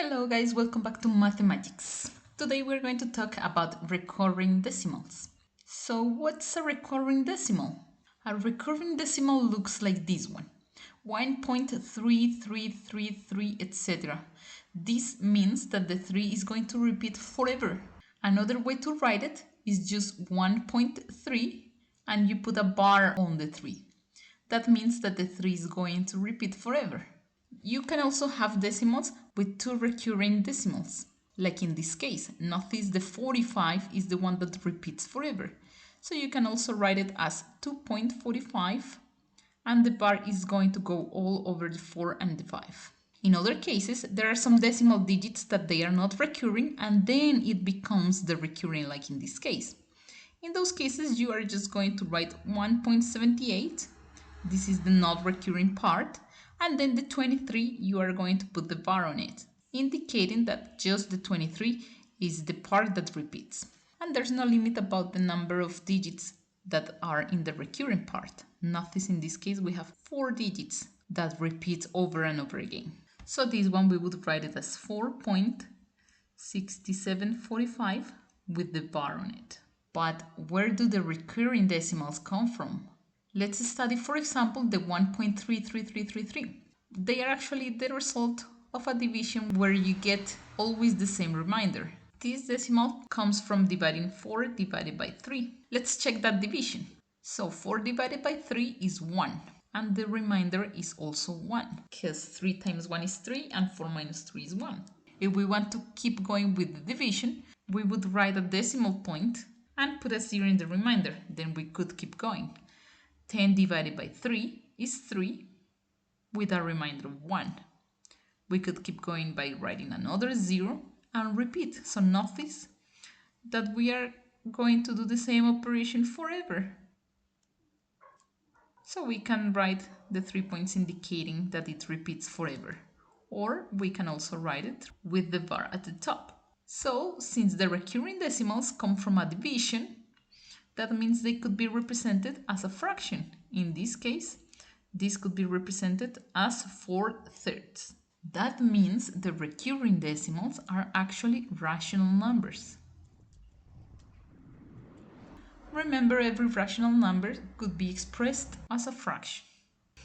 Hello guys, welcome back to mathematics. Today we're going to talk about recurring decimals. So what's a recurring decimal? A recurring decimal looks like this one. 1.3333, etc. This means that the 3 is going to repeat forever. Another way to write it is just 1.3 and you put a bar on the 3. That means that the 3 is going to repeat forever. You can also have decimals with two recurring decimals. Like in this case, notice the 45 is the one that repeats forever. So you can also write it as 2.45 and the bar is going to go all over the 4 and the 5. In other cases, there are some decimal digits that they are not recurring and then it becomes the recurring like in this case. In those cases, you are just going to write 1.78. This is the not recurring part. And then the 23, you are going to put the bar on it, indicating that just the 23 is the part that repeats. And there's no limit about the number of digits that are in the recurring part. Notice in this case we have 4 digits that repeat over and over again. So this one we would write it as 4.6745 with the bar on it. But where do the recurring decimals come from? Let's study, for example, the 1.33333. They are actually the result of a division where you get always the same remainder. This decimal comes from dividing 4 divided by 3. Let's check that division. So 4 divided by 3 is 1. And the remainder is also 1. Because 3 times 1 is 3 and 4 minus 3 is 1. If we want to keep going with the division, we would write a decimal point and put a 0 in the remainder. Then we could keep going. 10 divided by 3 is 3 with a remainder of 1. We could keep going by writing another 0 and repeat. So notice that we are going to do the same operation forever. So we can write the 3 points indicating that it repeats forever. Or we can also write it with the bar at the top. So since the recurring decimals come from a division, that means they could be represented as a fraction. In this case, this could be represented as 4/3. That means the recurring decimals are actually rational numbers. Remember, every rational number could be expressed as a fraction.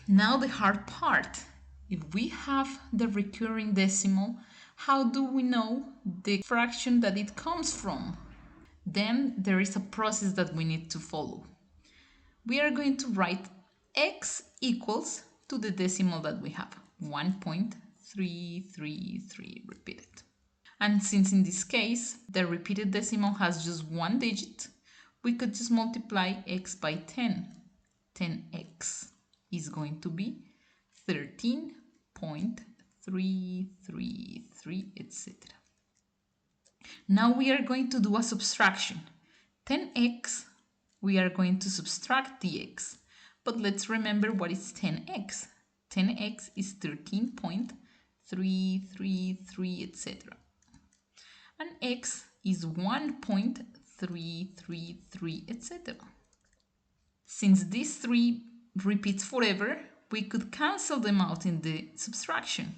Now the hard part. If we have the recurring decimal, how do we know the fraction that it comes from? Then there is a process that we need to follow. We are going to write x equals to the decimal that we have, 1.333 repeated. And since in this case the repeated decimal has just one digit, we could just multiply x by 10. 10x is going to be 13.333, etc. Now we are going to do a subtraction. 10x, we are going to subtract the x. But let's remember what is 10x. 10x is 13.333, etc. And x is 1.333, etc. Since these 3 repeats forever, we could cancel them out in the subtraction.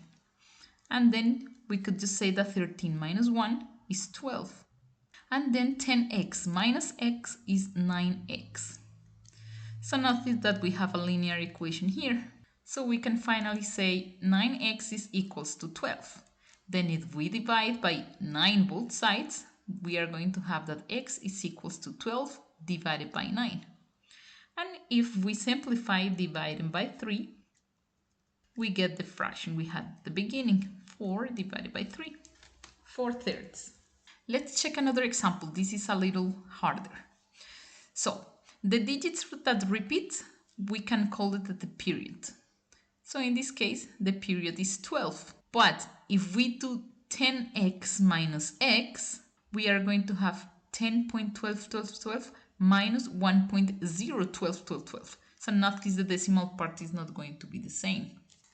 And then we could just say that 13 minus 1 is 12. And then 10x minus x is 9x. So notice that we have a linear equation here. So we can finally say 9x is equals to 12. Then if we divide by 9 both sides, we are going to have that x is equals to 12 divided by 9. And if we simplify dividing by 3, we get the fraction we had at the beginning, 4 divided by 3, 4/3. Let's check another example. This is a little harder. So the digits that repeat, we can call it the period. So in this case, the period is 12. But if we do 10x minus x, we are going to have 10.121212 minus 1.0121212. So notice the decimal part is not going to be the same.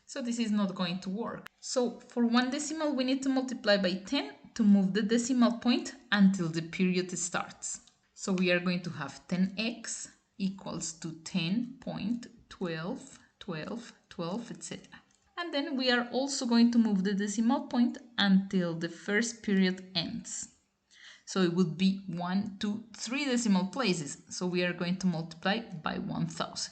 So this is not going to work. So for one decimal, we need to multiply by 10 to move the decimal point until the period starts. So we are going to have 10x equals to 10.121212, etc. And then we are also going to move the decimal point until the first period ends. So it would be 1, 2, 3 decimal places. So we are going to multiply by 1000.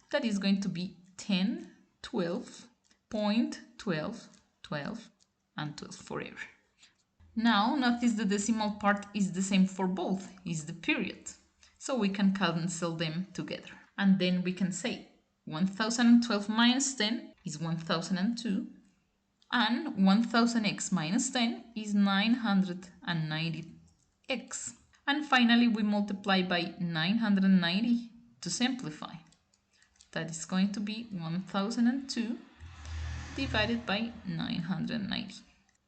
That is going to be 10, 12, 0.12, 12, and 12 forever. Now notice the decimal part is the same for both, is the period. So we can cancel them together. And then we can say 1012 minus 10 is 1002. And 1000x minus 10 is 990x. And finally, we multiply by 990 to simplify. That is going to be 1002 divided by 990.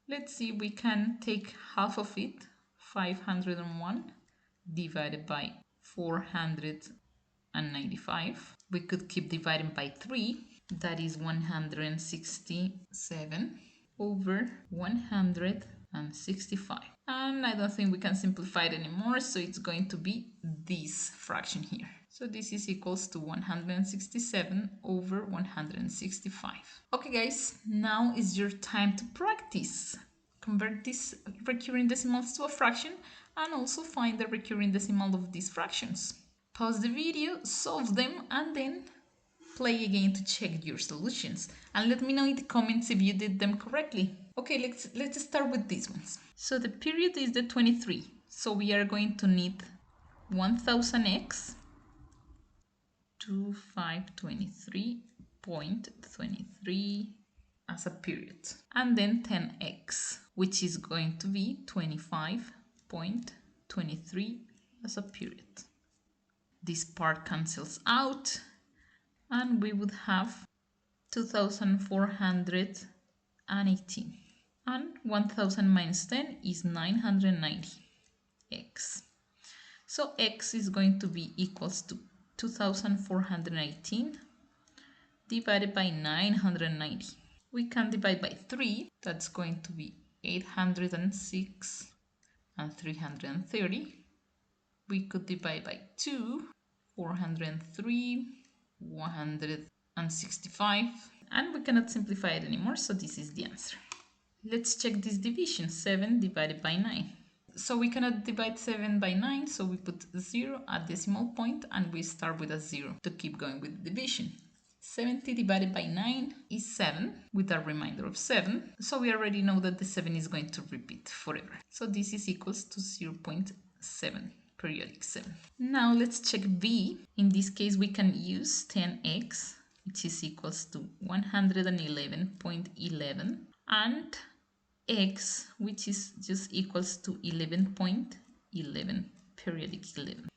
Let's see, we can take half of it, 501 divided by 495. We could keep dividing by 3. That is 167 over 165. And I don't think we can simplify it anymore, so it's going to be this fraction here. So this is equals to 167 over 165. Okay guys, now is your time to practice. Convert these recurring decimals to a fraction and also find the recurring decimal of these fractions. Pause the video, solve them, and then play again to check your solutions. And let me know in the comments if you did them correctly. Okay, let's start with these ones. So the period is the 23. So we are going to need 1000x 2523.23 as a period. And then 10x, which is going to be 25.23 as a period. This part cancels out and we would have 2418. And 1000 minus 10 is 990x. So x is going to be equals to 2418 divided by 990. We can divide by 3. That's going to be 806 and 330. We could divide by 2, 403, 165. And we cannot simplify it anymore, so this is the answer. Let's check this division, 7 divided by 9. So we cannot divide 7 by 9, so we put 0 at decimal point and we start with a 0 to keep going with the division. 70 divided by 9 is 7 with a remainder of 7. So we already know that the 7 is going to repeat forever. So this is equals to 0.7, periodic 7. Now let's check B. In this case we can use 10x, which is equals to 111.11, and x, which is just equals to 11.11, periodic 11.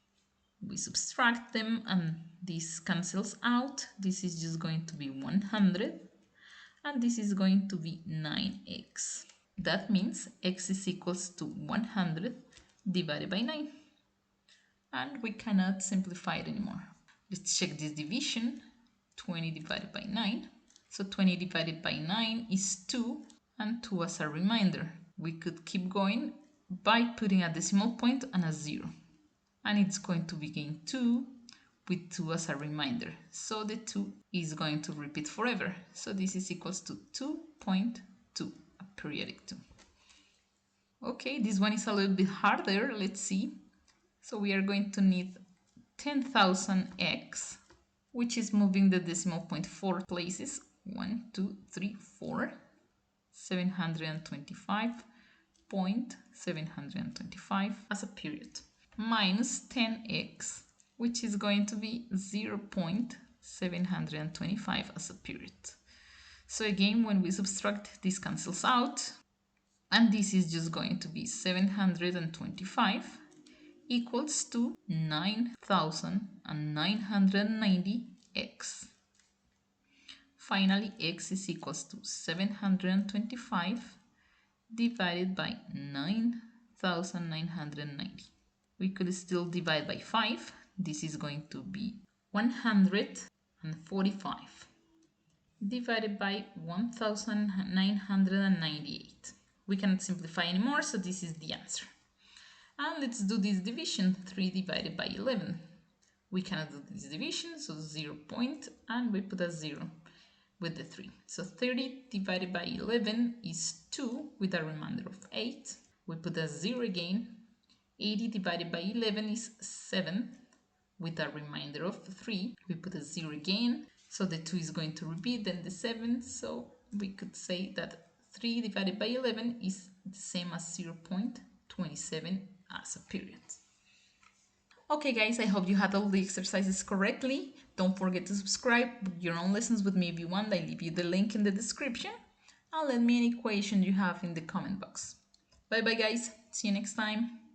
We subtract them and this cancels out. This is just going to be 100 and this is going to be 9x. That means x is equals to 100 divided by 9. And we cannot simplify it anymore. Let's check this division. 20 divided by 9. So 20 divided by 9 is 2 and 2 as a reminder. We could keep going by putting a decimal point and a 0. And it's going to begin 2 with 2 as a reminder. So the 2 is going to repeat forever. So this is equals to 2.2, a periodic 2. Okay, this one is a little bit harder. Let's see. So we are going to need 10,000x, which is moving the decimal point 4 places. 1, 2, 3, 4. 725.725 as a period. Minus 10x, which is going to be 0.725 as a period. So again, when we subtract, this cancels out. And this is just going to be 725 equals to 9,990x. Finally, x is equals to 725 divided by 9,990. We could still divide by 5. This is going to be 145 divided by 1,998. We cannot simplify anymore, so this is the answer. And let's do this division, 3 divided by 11. We cannot do this division, so 0 point, and we put a 0. with the 3. So 30 divided by 11 is 2 with a remainder of 8. We put a 0 again. 80 divided by 11 is 7 with a remainder of 3. We put a 0 again. So the 2 is going to repeat, then the 7. So we could say that 3 divided by 11 is the same as 0.27 as a period. Okay guys, I hope you had all the exercises correctly. Don't forget to subscribe, book your own lessons with me if you want. I leave you the link in the description. And let me any question you have in the comment box. Bye bye guys, see you next time.